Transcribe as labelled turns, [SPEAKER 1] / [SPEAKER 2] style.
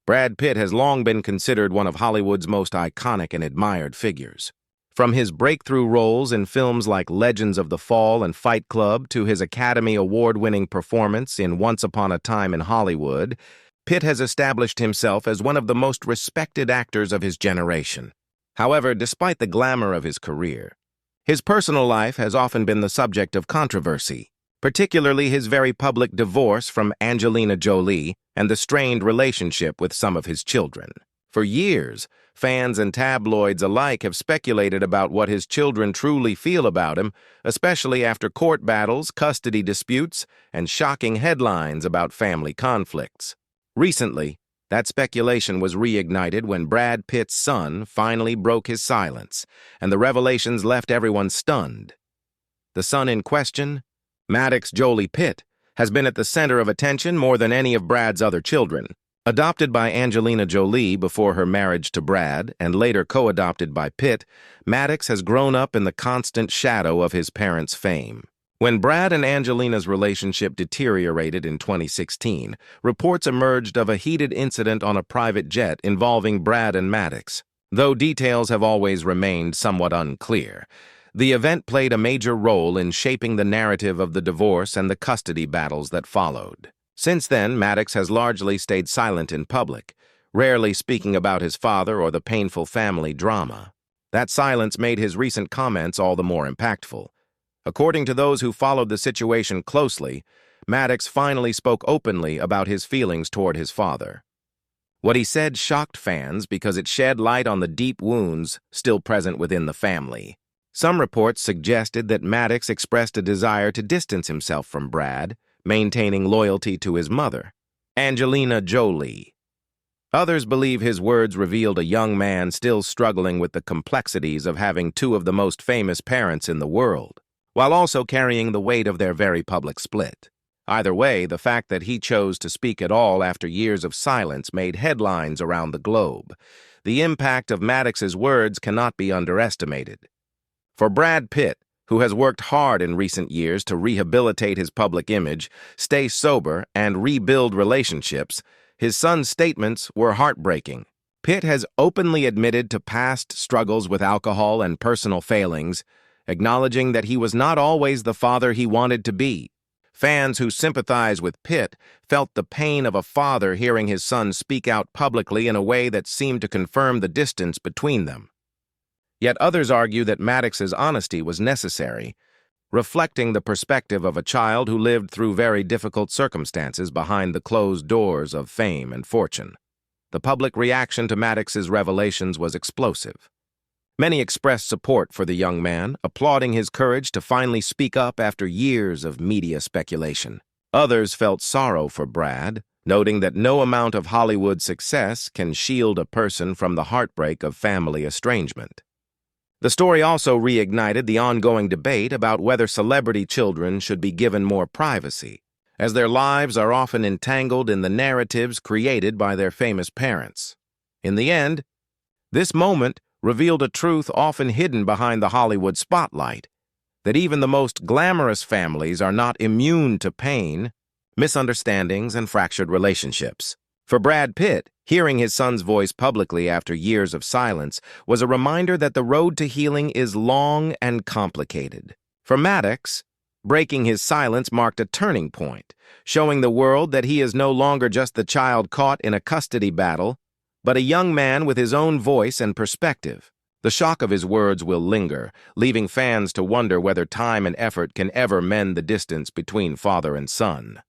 [SPEAKER 1] Brad Pitt has long been considered one of Hollywood's most iconic and admired figures. From his breakthrough roles in films like Legends of the Fall and Fight Club to his Academy Award-winning performance in Once Upon a Time in Hollywood, Pitt has established himself as one of the most respected actors of his generation. However, despite the glamour of his career, his personal life has often been the subject of controversy, particularly his very public divorce from Angelina Jolie and the strained relationship with some of his children. For years, fans and tabloids alike have speculated about what his children truly feel about him, especially after court battles, custody disputes, and shocking headlines about family conflicts. Recently, that speculation was reignited when Brad Pitt's son finally broke his silence, and the revelations left everyone stunned. The son in question, Maddox Jolie Pitt, has been at the center of attention more than any of Brad's other children. Adopted by Angelina Jolie before her marriage to Brad and later co-adopted by Pitt, Maddox has grown up in the constant shadow of his parents' fame. When Brad and Angelina's relationship deteriorated in 2016, reports emerged of a heated incident on a private jet involving Brad and Maddox. Though details have always remained somewhat unclear, the event played a major role in shaping the narrative of the divorce and the custody battles that followed. Since then, Maddox has largely stayed silent in public, rarely speaking about his father or the painful family drama. That silence made his recent comments all the more impactful. According to those who followed the situation closely, Maddox finally spoke openly about his feelings toward his father. What he said shocked fans because it shed light on the deep wounds still present within the family. Some reports suggested that Maddox expressed a desire to distance himself from Brad, maintaining loyalty to his mother, Angelina Jolie. Others believe his words revealed a young man still struggling with the complexities of having two of the most famous parents in the world, while also carrying the weight of their very public split. Either way, the fact that he chose to speak at all after years of silence made headlines around the globe. The impact of Maddox's words cannot be underestimated. For Brad Pitt, who has worked hard in recent years to rehabilitate his public image, stay sober, and rebuild relationships, his son's statements were heartbreaking. Pitt has openly admitted to past struggles with alcohol and personal failings, acknowledging that he was not always the father he wanted to be. Fans who sympathize with Pitt felt the pain of a father hearing his son speak out publicly in a way that seemed to confirm the distance between them. Yet others argue that Maddox's honesty was necessary, reflecting the perspective of a child who lived through very difficult circumstances behind the closed doors of fame and fortune. The public reaction to Maddox's revelations was explosive. Many expressed support for the young man, applauding his courage to finally speak up after years of media speculation. Others felt sorrow for Brad, noting that no amount of Hollywood success can shield a person from the heartbreak of family estrangement. The story also reignited the ongoing debate about whether celebrity children should be given more privacy, as their lives are often entangled in the narratives created by their famous parents. In the end, this moment revealed a truth often hidden behind the Hollywood spotlight, that even the most glamorous families are not immune to pain, misunderstandings, and fractured relationships. For Brad Pitt, hearing his son's voice publicly after years of silence was a reminder that the road to healing is long and complicated. For Maddox, breaking his silence marked a turning point, showing the world that he is no longer just the child caught in a custody battle, but a young man with his own voice and perspective. The shock of his words will linger, leaving fans to wonder whether time and effort can ever mend the distance between father and son.